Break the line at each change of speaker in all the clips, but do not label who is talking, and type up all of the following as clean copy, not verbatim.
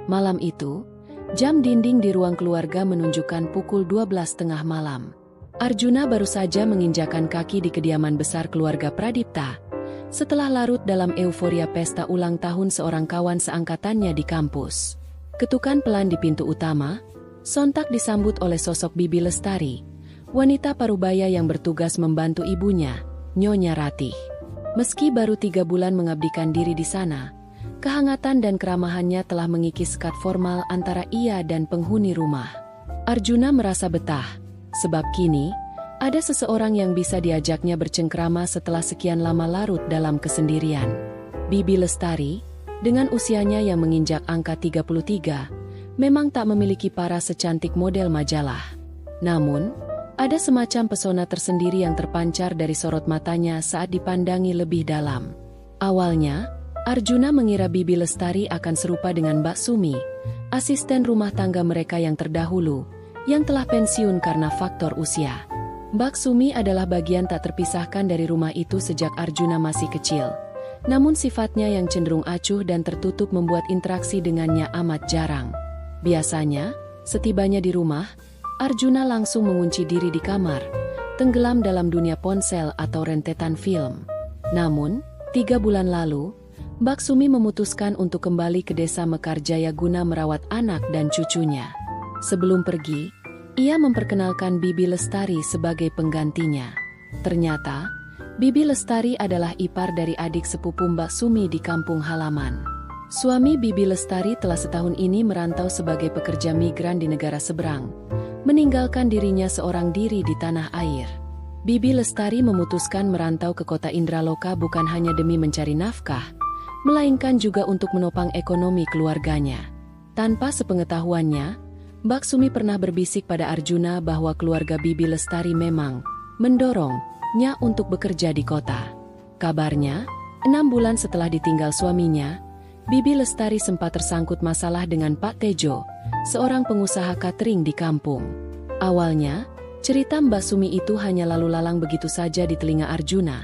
Malam itu, jam dinding di ruang keluarga menunjukkan pukul 12 tengah malam. Arjuna baru saja menginjakan kaki di kediaman besar keluarga Pradipta, setelah larut dalam euforia pesta ulang tahun seorang kawan seangkatannya di kampus. Ketukan pelan di pintu utama, sontak disambut oleh sosok Bibi Lestari, wanita parubaya yang bertugas membantu ibunya, Nyonya Ratih. Meski baru 3 bulan mengabdikan diri di sana, kehangatan dan keramahannya telah mengikis sekat formal antara ia dan penghuni rumah. Arjuna merasa betah, sebab kini ada seseorang yang bisa diajaknya bercengkrama setelah sekian lama larut dalam kesendirian. Bibi Lestari, dengan usianya yang menginjak angka 33, memang tak memiliki paras secantik model majalah. Namun, ada semacam pesona tersendiri yang terpancar dari sorot matanya saat dipandangi lebih dalam. Awalnya, Arjuna mengira Bibi Lestari akan serupa dengan Mbak Sumi, asisten rumah tangga mereka yang terdahulu, yang telah pensiun karena faktor usia. Mbak Sumi adalah bagian tak terpisahkan dari rumah itu sejak Arjuna masih kecil. Namun sifatnya yang cenderung acuh dan tertutup membuat interaksi dengannya amat jarang. Biasanya, setibanya di rumah, Arjuna langsung mengunci diri di kamar, tenggelam dalam dunia ponsel atau rentetan film. Namun, 3 bulan lalu, Mbak Sumi memutuskan untuk kembali ke desa Mekarjaya guna merawat anak dan cucunya. Sebelum pergi, ia memperkenalkan Bibi Lestari sebagai penggantinya. Ternyata, Bibi Lestari adalah ipar dari adik sepupu Mbak Sumi di kampung halaman. Suami Bibi Lestari telah setahun ini merantau sebagai pekerja migran di negara seberang, meninggalkan dirinya seorang diri di tanah air. Bibi Lestari memutuskan merantau ke kota Indraloka bukan hanya demi mencari nafkah, melainkan juga untuk menopang ekonomi keluarganya. Tanpa sepengetahuannya, Mbak Sumi pernah berbisik pada Arjuna bahwa keluarga Bibi Lestari memang mendorongnya untuk bekerja di kota. Kabarnya, 6 bulan setelah ditinggal suaminya, Bibi Lestari sempat tersangkut masalah dengan Pak Tejo, seorang pengusaha catering di kampung. Awalnya, cerita Mbak Sumi itu hanya lalu lalang begitu saja di telinga Arjuna.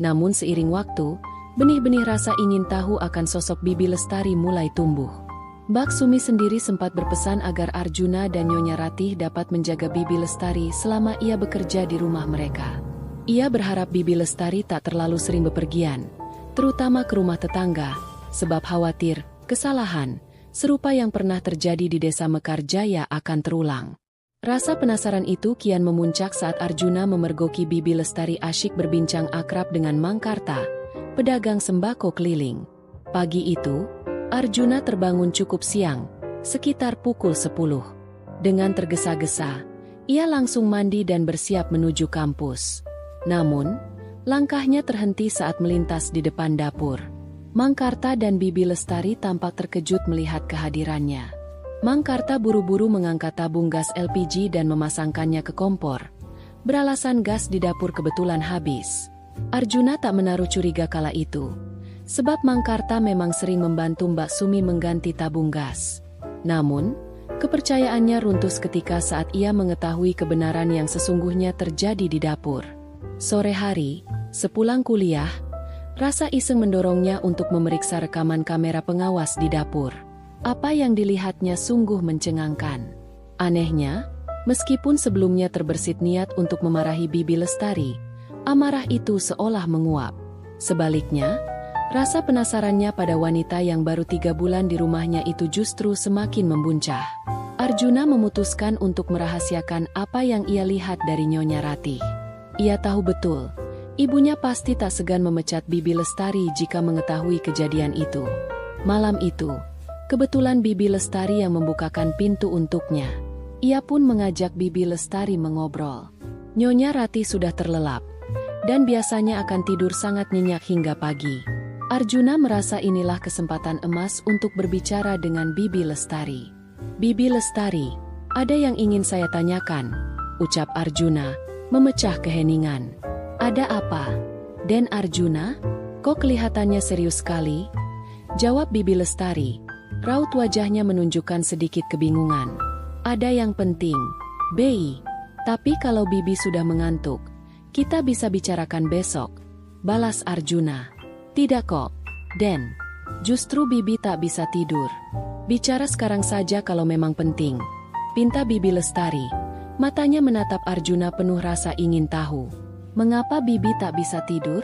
Namun seiring waktu, benih-benih rasa ingin tahu akan sosok Bibi Lestari mulai tumbuh. Mbak Sumi sendiri sempat berpesan agar Arjuna dan Nyonya Ratih dapat menjaga Bibi Lestari selama ia bekerja di rumah mereka. Ia berharap Bibi Lestari tak terlalu sering bepergian, terutama ke rumah tetangga, sebab khawatir kesalahan serupa yang pernah terjadi di desa Mekarjaya akan terulang. Rasa penasaran itu kian memuncak saat Arjuna memergoki Bibi Lestari asyik berbincang akrab dengan Mang Karta, pedagang sembako keliling. Pagi itu, Arjuna terbangun cukup siang, sekitar pukul 10. Dengan tergesa-gesa, ia langsung mandi dan bersiap menuju kampus. Namun, langkahnya terhenti saat melintas di depan dapur. Mang Karta dan Bibi Lestari tampak terkejut melihat kehadirannya. Mang Karta buru-buru mengangkat tabung gas LPG dan memasangkannya ke kompor. Beralasan gas di dapur kebetulan habis. Arjuna tak menaruh curiga kala itu, sebab Mang Karta memang sering membantu Mbak Sumi mengganti tabung gas. Namun, kepercayaannya runtuh seketika saat ia mengetahui kebenaran yang sesungguhnya terjadi di dapur. Sore hari, sepulang kuliah, rasa iseng mendorongnya untuk memeriksa rekaman kamera pengawas di dapur. Apa yang dilihatnya sungguh mencengangkan. Anehnya, meskipun sebelumnya terbersit niat untuk memarahi Bibi Lestari, amarah itu seolah menguap. Sebaliknya, rasa penasarannya pada wanita yang baru 3 bulan di rumahnya itu justru semakin membuncah. Arjuna memutuskan untuk merahasiakan apa yang ia lihat dari Nyonya Ratih. Ia tahu betul, ibunya pasti tak segan memecat Bibi Lestari jika mengetahui kejadian itu. Malam itu, kebetulan Bibi Lestari yang membukakan pintu untuknya. Ia pun mengajak Bibi Lestari mengobrol. Nyonya Ratih sudah terlelap, dan biasanya akan tidur sangat nyenyak hingga pagi. Arjuna merasa inilah kesempatan emas untuk berbicara dengan Bibi Lestari. "Bibi Lestari, ada yang ingin saya tanyakan," ucap Arjuna, memecah keheningan. "Ada apa, Den Arjuna? Kok kelihatannya serius sekali?" Jawab Bibi Lestari. Raut wajahnya menunjukkan sedikit kebingungan. "Ada yang penting, Bei. Tapi kalau Bibi sudah mengantuk, kita bisa bicarakan besok," balas Arjuna. "Tidak kok, Den. Justru Bibi tak bisa tidur. Bicara sekarang saja kalau memang penting, pinta Bibi Lestari. Matanya menatap Arjuna penuh rasa ingin tahu. Mengapa Bibi tak bisa tidur?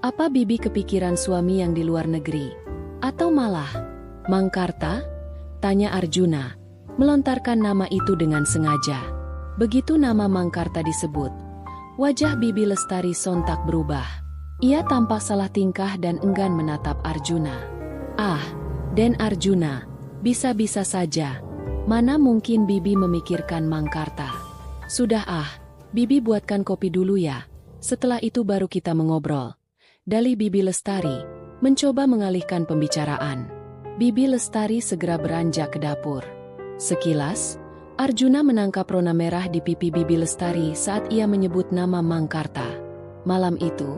Apa Bibi kepikiran suami yang di luar negeri? Atau malah Mangkarta? Tanya Arjuna, melontarkan nama itu dengan sengaja. Begitu nama Mangkarta disebut, wajah Bibi Lestari sontak berubah. Ia tampak salah tingkah dan enggan menatap Arjuna. Ah, Den Arjuna, bisa-bisa saja. Mana mungkin Bibi memikirkan Mangkarta. Sudah Bibi buatkan kopi dulu ya. Setelah itu baru kita mengobrol. Dalih Bibi Lestari, mencoba mengalihkan pembicaraan. Bibi Lestari segera beranjak ke dapur. Sekilas, Arjuna menangkap rona merah di pipi Bibi Lestari saat ia menyebut nama Mangkarta. Malam itu,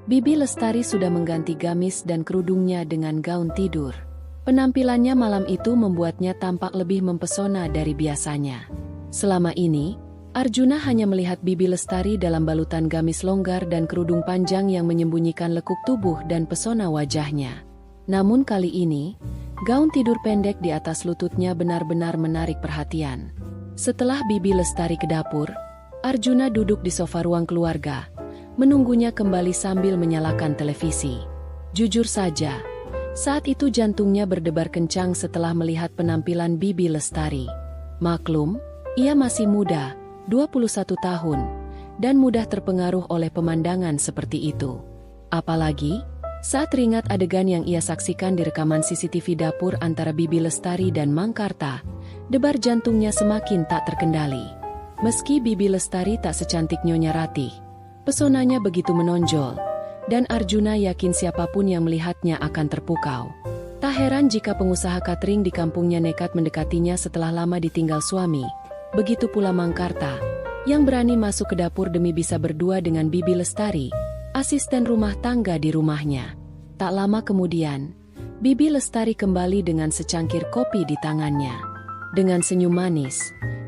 Bibi Lestari sudah mengganti gamis dan kerudungnya dengan gaun tidur. Penampilannya malam itu membuatnya tampak lebih mempesona dari biasanya. Selama ini, Arjuna hanya melihat Bibi Lestari dalam balutan gamis longgar dan kerudung panjang yang menyembunyikan lekuk tubuh dan pesona wajahnya. Namun kali ini, gaun tidur pendek di atas lututnya benar-benar menarik perhatian. Setelah Bibi Lestari ke dapur, Arjuna duduk di sofa ruang keluarga, menunggunya kembali sambil menyalakan televisi. Jujur saja, saat itu jantungnya berdebar kencang setelah melihat penampilan Bibi Lestari. Maklum, ia masih muda, 21 tahun, dan mudah terpengaruh oleh pemandangan seperti itu. Apalagi, saat teringat adegan yang ia saksikan di rekaman CCTV dapur antara Bibi Lestari dan Mangkarta, debar jantungnya semakin tak terkendali. Meski Bibi Lestari tak secantik Nyonya Ratih, pesonanya begitu menonjol, dan Arjuna yakin siapapun yang melihatnya akan terpukau. Tak heran jika pengusaha catering di kampungnya nekat mendekatinya setelah lama ditinggal suami. Begitu pula Mangkarta, yang berani masuk ke dapur demi bisa berdua dengan Bibi Lestari, asisten rumah tangga di rumahnya. Tak lama kemudian, Bibi Lestari kembali dengan secangkir kopi di tangannya. Dengan senyum manis,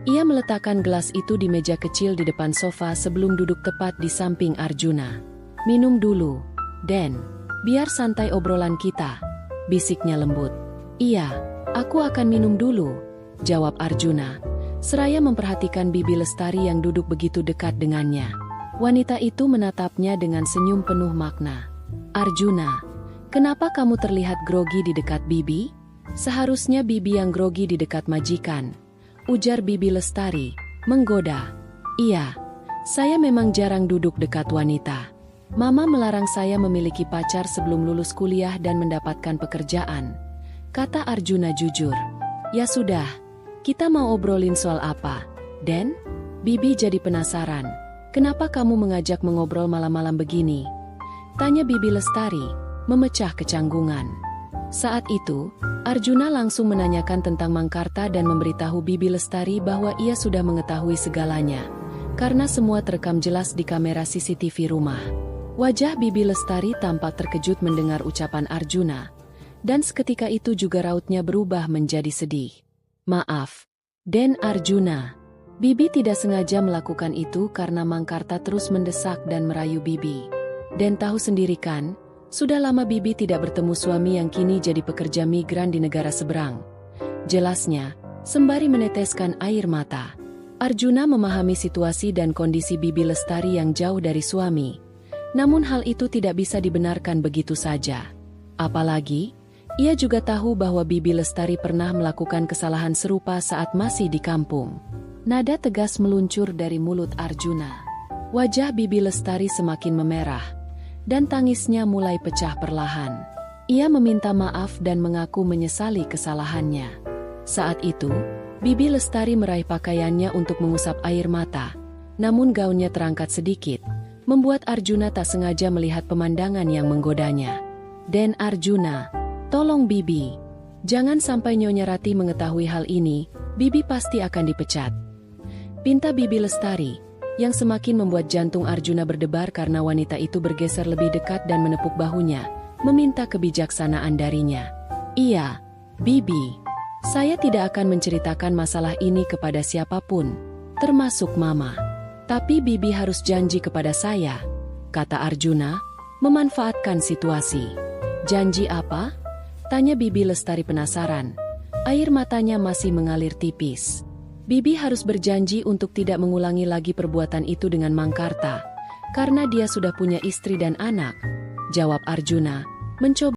ia meletakkan gelas itu di meja kecil di depan sofa sebelum duduk tepat di samping Arjuna. "Minum dulu, Den. Biar santai obrolan kita," bisiknya lembut. "Iya, aku akan minum dulu," jawab Arjuna, seraya memperhatikan Bibi Lestari yang duduk begitu dekat dengannya. Wanita itu menatapnya dengan senyum penuh makna. "Arjuna, kenapa kamu terlihat grogi di dekat Bibi?" "Seharusnya Bibi yang grogi di dekat majikan," ujar Bibi Lestari, menggoda. "Iya, saya memang jarang duduk dekat wanita. Mama melarang saya memiliki pacar sebelum lulus kuliah dan mendapatkan pekerjaan," kata Arjuna jujur. "Ya sudah, kita mau obrolin soal apa, Den?" Bibi jadi penasaran. "Kenapa kamu mengajak mengobrol malam-malam begini?" tanya Bibi Lestari, memecah kecanggungan. Saat itu, Arjuna langsung menanyakan tentang Mangkarta dan memberitahu Bibi Lestari bahwa ia sudah mengetahui segalanya, karena semua terekam jelas di kamera CCTV rumah. Wajah Bibi Lestari tampak terkejut mendengar ucapan Arjuna, dan seketika itu juga rautnya berubah menjadi sedih. "Maaf, Den Arjuna. Bibi tidak sengaja melakukan itu karena Mangkarta terus mendesak dan merayu Bibi. Den tahu sendiri kan, sudah lama Bibi tidak bertemu suami yang kini jadi pekerja migran di negara seberang," jelasnya, sembari meneteskan air mata. Arjuna memahami situasi dan kondisi Bibi Lestari yang jauh dari suami. Namun hal itu tidak bisa dibenarkan begitu saja. Apalagi, ia juga tahu bahwa Bibi Lestari pernah melakukan kesalahan serupa saat masih di kampung. Nada tegas meluncur dari mulut Arjuna. Wajah Bibi Lestari semakin memerah, dan tangisnya mulai pecah perlahan. Ia meminta maaf dan mengaku menyesali kesalahannya. Saat itu, Bibi Lestari meraih pakaiannya untuk mengusap air mata, namun gaunnya terangkat sedikit, membuat Arjuna tak sengaja melihat pemandangan yang menggodanya. "Den Arjuna, tolong Bibi. Jangan sampai Nyonya Ratih mengetahui hal ini, Bibi pasti akan dipecat," pinta Bibi Lestari, yang semakin membuat jantung Arjuna berdebar karena wanita itu bergeser lebih dekat dan menepuk bahunya, meminta kebijaksanaan darinya. "Iya, Bibi. Saya tidak akan menceritakan masalah ini kepada siapapun, termasuk Mama. Tapi Bibi harus janji kepada saya," kata Arjuna, memanfaatkan situasi. "Janji apa?" Tanya Bibi Lestari penasaran. Air matanya masih mengalir tipis. Bibi harus berjanji untuk tidak mengulangi lagi perbuatan itu dengan Mangkarta, karena dia sudah punya istri dan anak, jawab Arjuna, mencoba